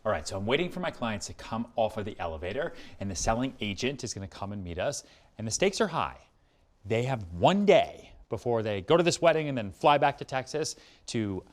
All right, so I'm waiting for my clients to come off of the elevator, and the selling agent is going to come and meet us, and the stakes are high. They have one day before they go to this wedding and then fly back to Texas to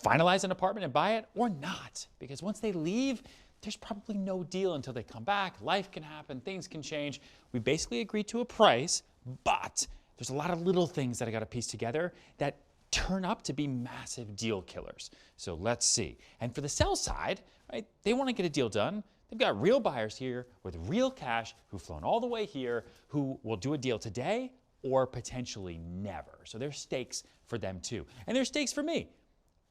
finalize an apartment and buy it, or not, because once they leave, there's probably no deal until they come back. Life can happen, things can change. We basically agreed to a price, but there's a lot of little things that I got to piece together that turn up to be massive deal killers. So let's see. And for the sell side, right, they want to get a deal done. They've got real buyers here with real cash who've flown all the way here, who will do a deal today or potentially never. So there's stakes for them too. And there's stakes for me.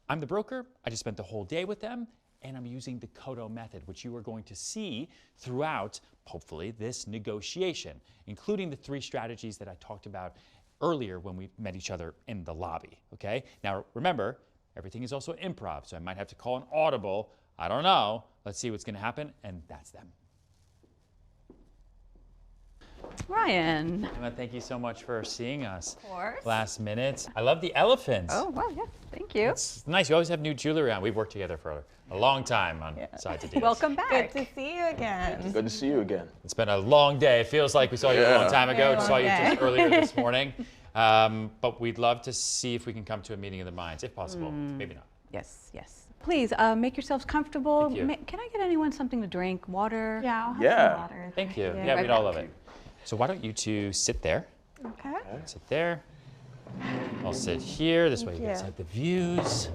I'm the broker. I just spent the whole day with them, and I'm using the CODO method, which you are going to see throughout, hopefully, this negotiation, including the 3 strategies that I talked about earlier when we met each other in the lobby, okay? Now, remember, everything is also improv, so I might have to call an audible. I don't know. Let's see what's going to happen, and that's them. Ryan. Emma, thank you so much for seeing us. Of course. Last minute. I love the elephants. Oh, wow, yeah, thank you. It's nice. You always have new jewelry on. We've worked together for a long time on sides of deals. Welcome back. Good to see you again. Good to see you again. It's been a long day. It feels like we saw you a long time ago. Very Saw you long just day. earlier this morning. But we'd love to see if we can come to a meeting of the minds, if possible. Maybe not. Yes, yes. Please make yourselves comfortable. Thank you. Can I get anyone something to drink? Water? Yeah, I'll have Yeah. some water. Thank you. you. Yeah, Right we'd all back. love it. So why don't you two sit there? Okay. Sit there. I'll sit here. This way you guys you. have the views.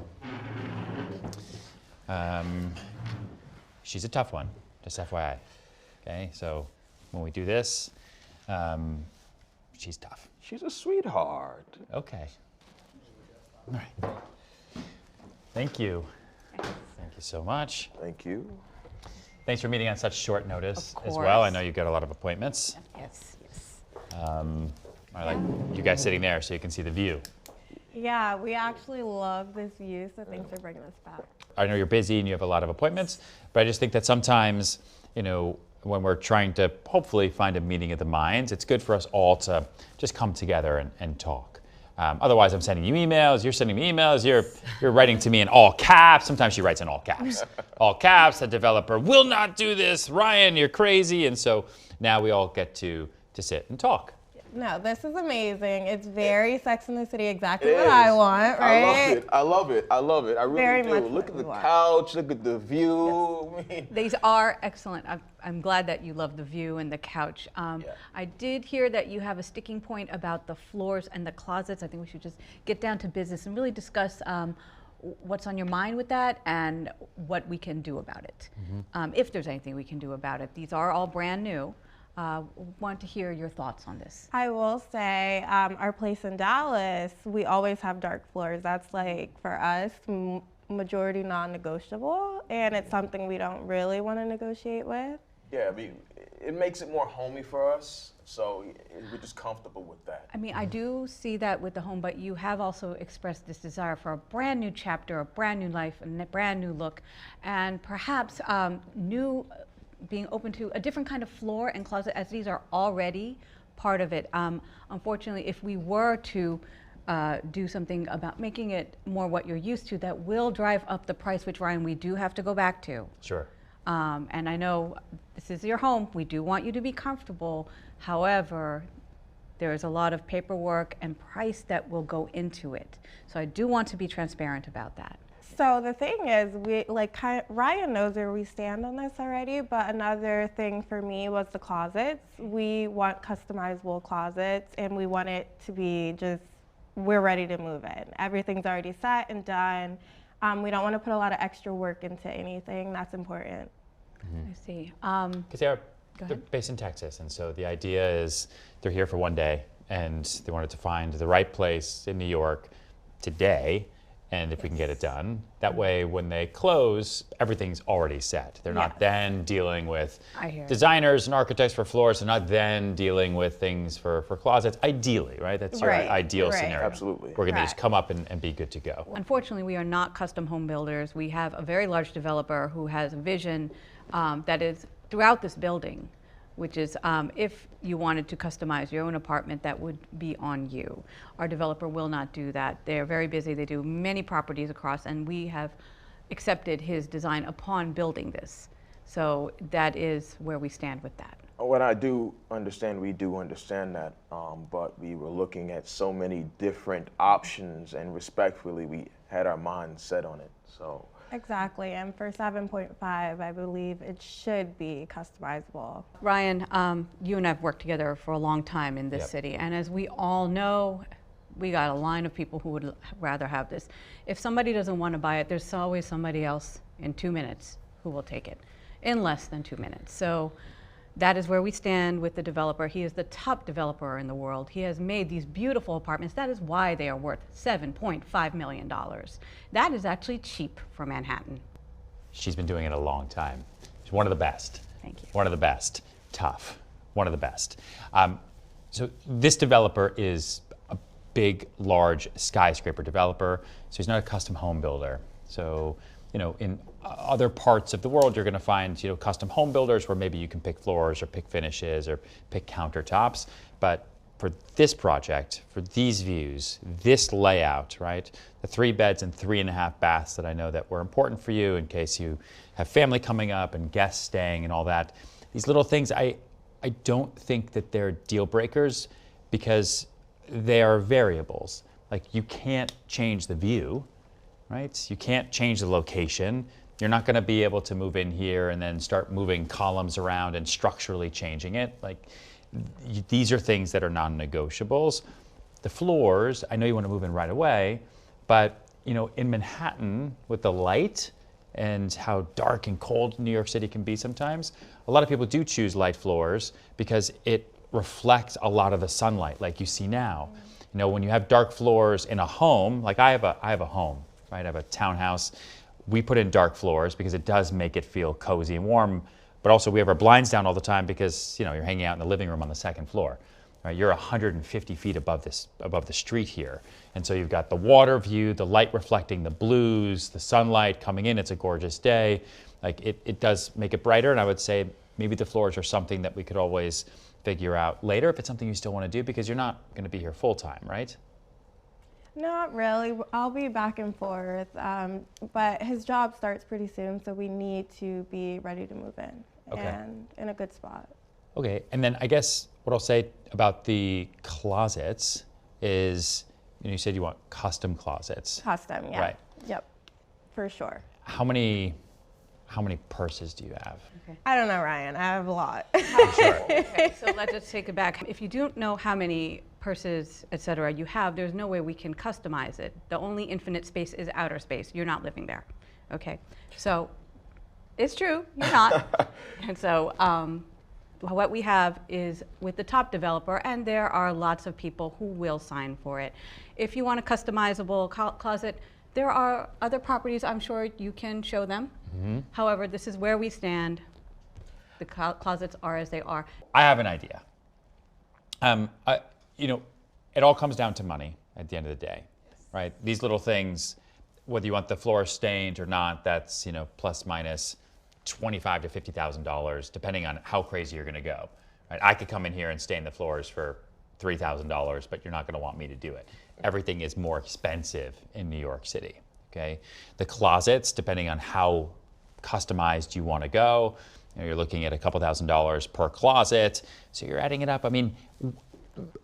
She's a tough one, just FYI. Okay, so when we do this, she's tough. She's a sweetheart. Okay. All right. Thank you. Thank you so much. Thank you. Thanks for meeting on such short notice Of as well. I course. know you've got a lot of appointments. Yes, yes. I like you guys sitting there so you can see the view. Yeah, we actually love this view, so thanks for bringing us back. I know you're busy and you have a lot of appointments, but I just think that sometimes, you know, when we're trying to hopefully find a meeting of the minds, it's good for us all to just come together and talk. Otherwise, I'm sending you emails, you're sending me emails, you're writing to me in all caps. Sometimes she writes in all caps. All caps, the developer will not do this. Ryan, you're crazy. And so now we all get to sit and talk. No, this is amazing. It's very Sex in the City, exactly It what is. I want, right? I love it. I love it. I love it. I really Very do. much Look what at we the want. couch. Look at the view. I mean, These are excellent. I'm glad that you love the view and the couch. I did hear that you have a sticking point about the floors and the closets. I think we should just get down to business and really discuss what's on your mind with that and what we can do about it. If there's anything we can do about it. These are all brand new. Want to hear your thoughts on this. I will say, our place in Dallas, we always have dark floors. That's like, for us, majority non-negotiable, and it's something we don't really want to negotiate with. yeah, I mean, it makes it more homey for us, so we're just comfortable with that. I mean, I do see that with the home, but you have also expressed this desire for a brand new chapter, a brand new life, a brand new look, and perhaps being open to a different kind of floor and closet, as these are already part of it. Unfortunately, if we were to do something about making it more what you're used to, that will drive up the price, which, Ryan, we do have to go back to. Sure. And I know this is your home. We do want you to be comfortable. However, there is a lot of paperwork and price that will go into it. So I do want to be transparent about that. So the thing is, Ryan knows where we stand on this already, but another thing for me was the closets. We want customizable closets, and we want it to be just, we're ready to move in. Everything's already set and done. We don't want to put a lot of extra work into anything. That's important. I see. Because they're based in Texas, and so the idea is they're here for one day, and they wanted to find the right place in New York today, and if we can get it done. That way, when they close, everything's already set. They're not then dealing with I hear it. designers and architects for floors. They're not then dealing with things for closets, ideally, right? That's your Right, ideal right. scenario. Absolutely. We're going to just Correct. come up and be good to go. Unfortunately, we are not custom home builders. We have a very large developer who has a vision that is throughout this building, which is if you wanted to customize your own apartment, that would be on you. Our developer will not do that. They're very busy. They do many properties across, and we have accepted his design upon building this. So that is where we stand with that. What I do understand, we do understand that, but we were looking at so many different options, and respectfully, we had our minds set on it. So Exactly, and for 7.5, I believe it should be customizable. Ryan, you and I have worked together for a long time in this Yep. city, and as we all know, we got a line of people who would rather have this. If somebody doesn't want to buy it, there's always somebody else in 2 minutes who will take it, in less than 2 minutes. So that is where we stand with the developer. He is the top developer in the world. He has made these beautiful apartments. That is why they are worth $7.5 million. That is actually cheap for Manhattan. She's been doing it a long time. She's one of the best. Thank you. One of the best. Tough. One of the best. So this developer is a big, large skyscraper developer. So he's not a custom home builder. So, you know, in other parts of the world, you're going to find, you know, custom home builders where maybe you can pick floors or pick finishes or pick countertops. But for this project, for these views, this layout, right, the 3 beds and 3.5 baths that I know that were important for you in case you have family coming up and guests staying and all that, these little things, I don't think that they're deal breakers because they are variables. Like, you can't change the view, right? You can't change the location. You're not going to be able to move in here and then start moving columns around and structurally changing it. Like, these are things that are non-negotiables. The floors, I know you want to move in right away, but you know, in Manhattan with the light and how dark and cold New York City can be sometimes, a lot of people do choose light floors because it reflects a lot of the sunlight like you see now. You know, when you have dark floors in a home, like I have a home, right? I have a townhouse. We put in dark floors because it does make it feel cozy and warm, but also we have our blinds down all the time because, you know, you're hanging out in the living room on the 2nd floor. Right? You're 150 feet above the street here. And so you've got the water view, the light reflecting the blues, the sunlight coming in. It's a gorgeous day. Like, it does make it brighter. And I would say maybe the floors are something that we could always figure out later if it's something you still want to do, because you're not going to be here full time, right? Not really. I'll be back and forth, but his job starts pretty soon, so we need to be ready to move in and in a good spot. Okay, and then I guess what I'll say about the closets is, you know, you said you want custom closets. Custom, yeah. Right. Yep, for sure. How many purses do you have? Okay. I don't know, Ryan. I have a lot. Sure. Okay, so let's just take it back. If you don't know how many purses, et cetera, you have, there's no way we can customize it. The only infinite space is outer space. You're not living there. Okay, so it's true, you're not. And so what we have is with the top developer, and there are lots of people who will sign for it. If you want a customizable closet, there are other properties I'm sure you can show them. Mm-hmm. However, this is where we stand. The closets are as they are. I have an idea. You know, it all comes down to money at the end of the day, right? These little things, whether you want the floor stained or not, that's, you know, plus minus $25,000 to $50,000, depending on how crazy you're going to go. Right? I could come in here and stain the floors for $3,000, but you're not going to want me to do it. Everything is more expensive in New York City. Okay, the closets, depending on how customized you want to go, you know, you're looking at a couple $1,000s per closet. So you're adding it up. I mean,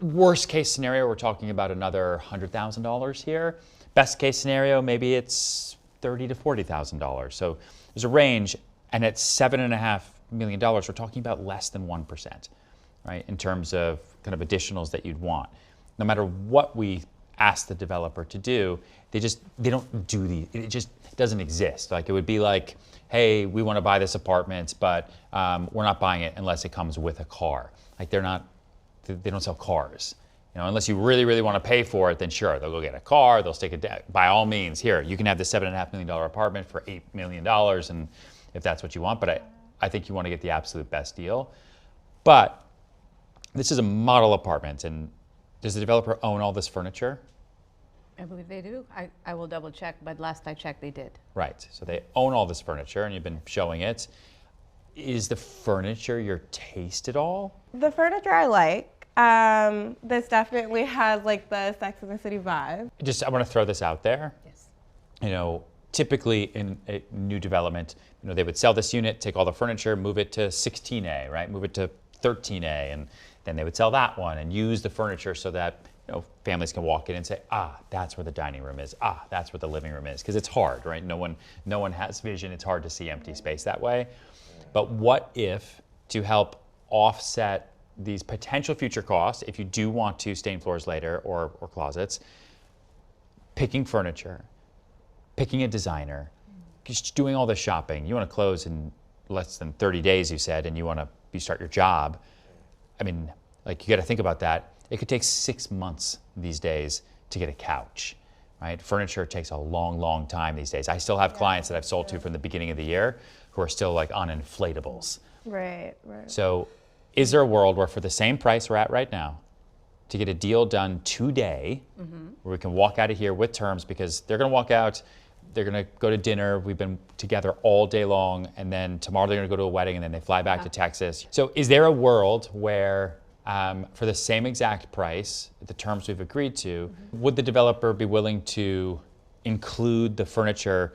worst case scenario, we're talking about another $100,000 here. Best case scenario, maybe it's $30,000 to $40,000. So there's a range, and at $7.5 million, we're talking about less than 1%, right? In terms of kind of additionals that you'd want. No matter what we ask the developer to do, they don't do these. It just doesn't exist. Like, it would be like, hey, we want to buy this apartment, but we're not buying it unless it comes with a car. Like, they don't sell cars. You know, unless you really, really want to pay for it, then sure, they'll go get a car, they'll stick it, by all means, here, you can have this $7.5 million apartment for $8 million, and if that's what you want, but I think you want to get the absolute best deal. But this is a model apartment, and does the developer own all this furniture? I believe they do. I will double check, but last I checked, they did. Right, so they own all this furniture, and you've been showing it. Is the furniture your taste at all? The furniture I like. This definitely has like the Sex and the City vibe. I want to throw this out there. Yes. You know, typically in a new development, they would sell this unit, take all the furniture, move it to 16A, right? Move it to 13A, and then they would sell that one and use the furniture so that families can walk in and say, that's where the dining room is. That's where the living room is. Because it's hard, right? No one has vision. It's hard to see empty space that way. But what if, to help offset these potential future costs, if you do want to stain floors later or closets, picking furniture, picking a designer, just doing all the shopping. You want to close in less than 30 days, you said, and you want to start your job. I mean, like, you got to think about that. It could take 6 months these days to get a couch, right? Furniture takes a long, long time these days. I still have clients that I've sold to from the beginning of the year who are still like on inflatables. Right. So is there a world where for the same price we're at right now, to get a deal done today, where we can walk out of here with terms, because they're going to walk out, they're going to go to dinner, we've been together all day long, and then tomorrow they're going to go to a wedding, and then they fly back to Texas. So is there a world where for the same exact price, the terms we've agreed to, would the developer be willing to include the furniture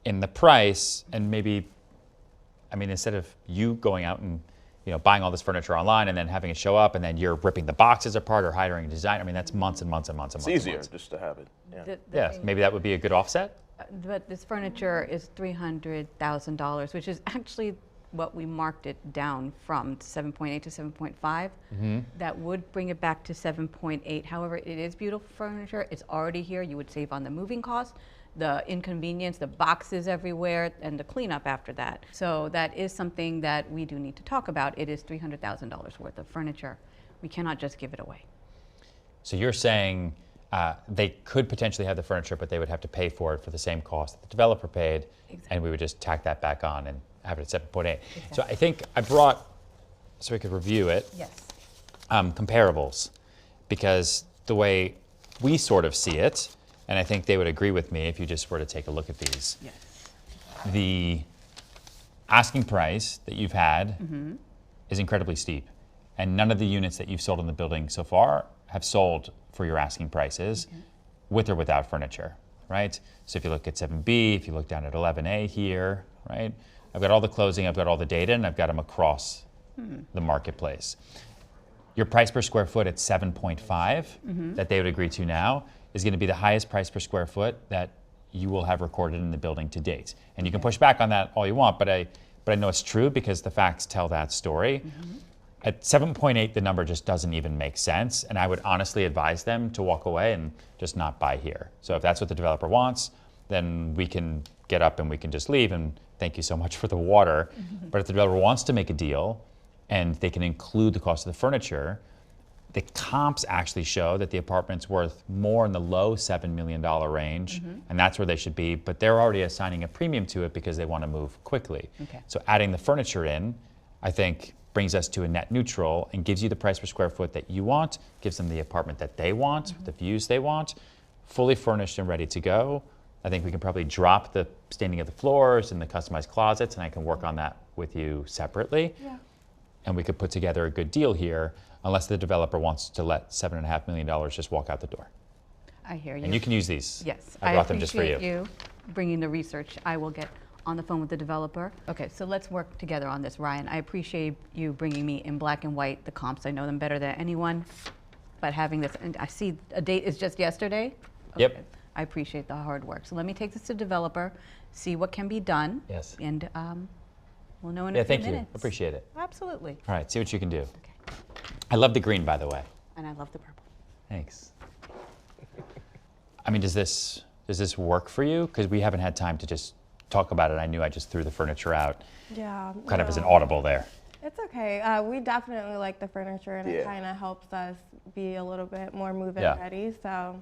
in the price, and maybe, instead of you going out and buying all this furniture online and then having it show up and then you're ripping the boxes apart or hiring a designer, that's months and months and months and months. It's easier just to have it. Yeah. Maybe that would be a good offset. But this furniture is $300,000, which is actually what we marked it down from 7.8 to 7.5. That would bring it back to 7.8. However, it is beautiful furniture. It's already here. You would save on the moving cost, the inconvenience, the boxes everywhere, and the cleanup after that. So that is something that we do need to talk about. It is $300,000 worth of furniture. We cannot just give it away. So you're saying they could potentially have the furniture, but they would have to pay for it for the same cost that the developer paid, and we would just tack that back on and have it at 7.8. Exactly. So I think I brought, so we could review it, comparables, because the way we sort of see it, and I think they would agree with me if you just were to take a look at these. The asking price that you've had is incredibly steep, and none of the units that you've sold in the building so far have sold for your asking prices, with or without furniture, right? So if you look at 7B, if you look down at 11A here, right? I've got all the closing, I've got all the data, and I've got them across the marketplace. Your price per square foot at 7.5 that they would agree to now is going to be the highest price per square foot that you will have recorded in the building to date. And you can push back on that all you want, but I know it's true because the facts tell that story. At 7.8, the number just doesn't even make sense, and I would honestly advise them to walk away and just not buy here. So if that's what the developer wants, then we can get up and we can just leave, and thank you so much for the water. But if the developer wants to make a deal and they can include the cost of the furniture, the comps actually show that the apartment's worth more in the low $7 million range, and that's where they should be, but they're already assigning a premium to it because they want to move quickly. So adding the furniture in, I think, brings us to a net neutral and gives you the price per square foot that you want, gives them the apartment that they want, the views they want, fully furnished and ready to go. I think we can probably drop the staining of the floors and the customized closets, and I can work on that with you separately. And we could put together a good deal here, unless the developer wants to let $7.5 million just walk out the door. I hear you. And you can use these. Yes, I brought them just for you. appreciate you bringing the research. I will get on the phone with the developer. Okay, so let's work together on this, Ryan. I appreciate you bringing me in black and white the comps. I know them better than anyone, but having this, and I see a date is just yesterday. Yep. I appreciate the hard work. So let me take this to developer, see what can be done. Yes. And we'll know in a few thank minutes. you. Appreciate it. Absolutely. All right, see what you can do. Okay. I love the green, by the way. And I love the purple. Thanks. Does this work for you? Because we haven't had time to just talk about it. I knew I just threw the furniture out. Kind of as an audible there. It's okay. We definitely like the furniture, and it kind of helps us be a little bit more move-in ready. So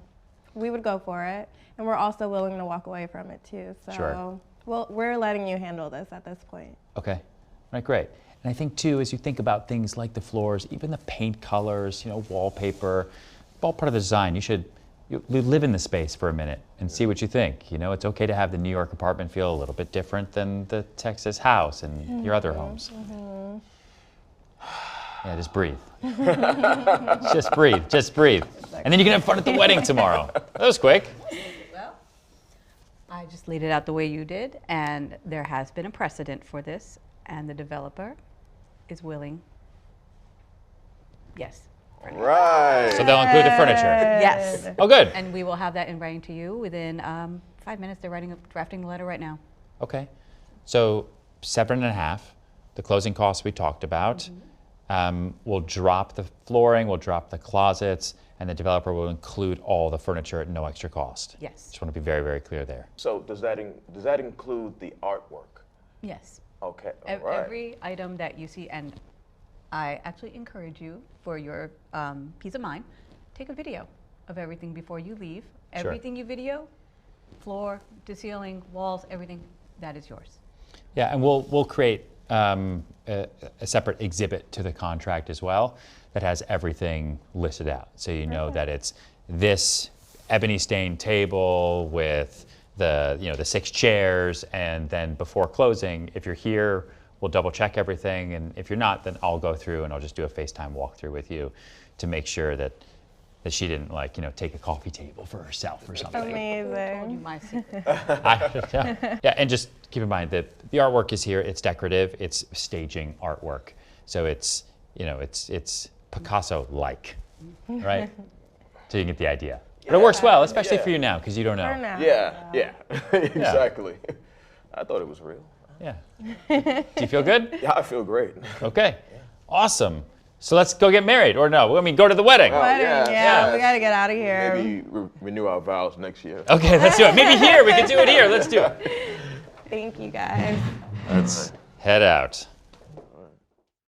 we would go for it, and we're also willing to walk away from it too. So we're letting you handle this at this point. Okay. All right, great. And I think too, as you think about things like the floors, even the paint colors, wallpaper, all part of the design, you live in the space for a minute and see what you think. It's okay to have the New York apartment feel a little bit different than the Texas house and your other homes. Yeah, just breathe. Just breathe. And then you can have fun at the wedding tomorrow. That was quick. Well, I just laid it out the way you did, and there has been a precedent for this, and the developer is willing. Yes. Right. So they'll include the furniture. Yes. Oh, good. And we will have that in writing to you within 5 minutes. They're drafting the letter right now. Okay. So 7.5, the closing costs we talked about. We'll drop the flooring, we'll drop the closets, and the developer will include all the furniture at no extra cost. Yes. Just want to be very, very clear there. So does that include the artwork? Yes. Okay. All right. Every item that you see, and I actually encourage you, for your peace of mind, take a video of everything before you leave. Sure. Everything you video, floor to ceiling, walls, everything, that is yours. Yeah, and we'll create a separate exhibit to the contract as well that has everything listed out. So you know that it's this ebony stained table with the 6 chairs, and then before closing, if you're here, we'll double check everything, and if you're not, then I'll go through and I'll just do a FaceTime walkthrough with you to make sure that she didn't take a coffee table for herself or something. Told you Amazing. my secret. Yeah, and just keep in mind that the artwork is here. It's decorative. It's staging artwork, so it's Picasso-like, right? So you get the idea. But it works well, especially for you now, because you don't know. For now. Yeah. Exactly. I thought it was real. Yeah. Do you feel good? Yeah, I feel great. Okay. Awesome. So let's go get married, or no? I mean, go to the wedding. Oh, Wedding, yeah. we gotta get out of here. Maybe renew our vows next year. Okay, let's do it. Maybe here. We can do it here. Let's do it. Thank you guys. Let's head out.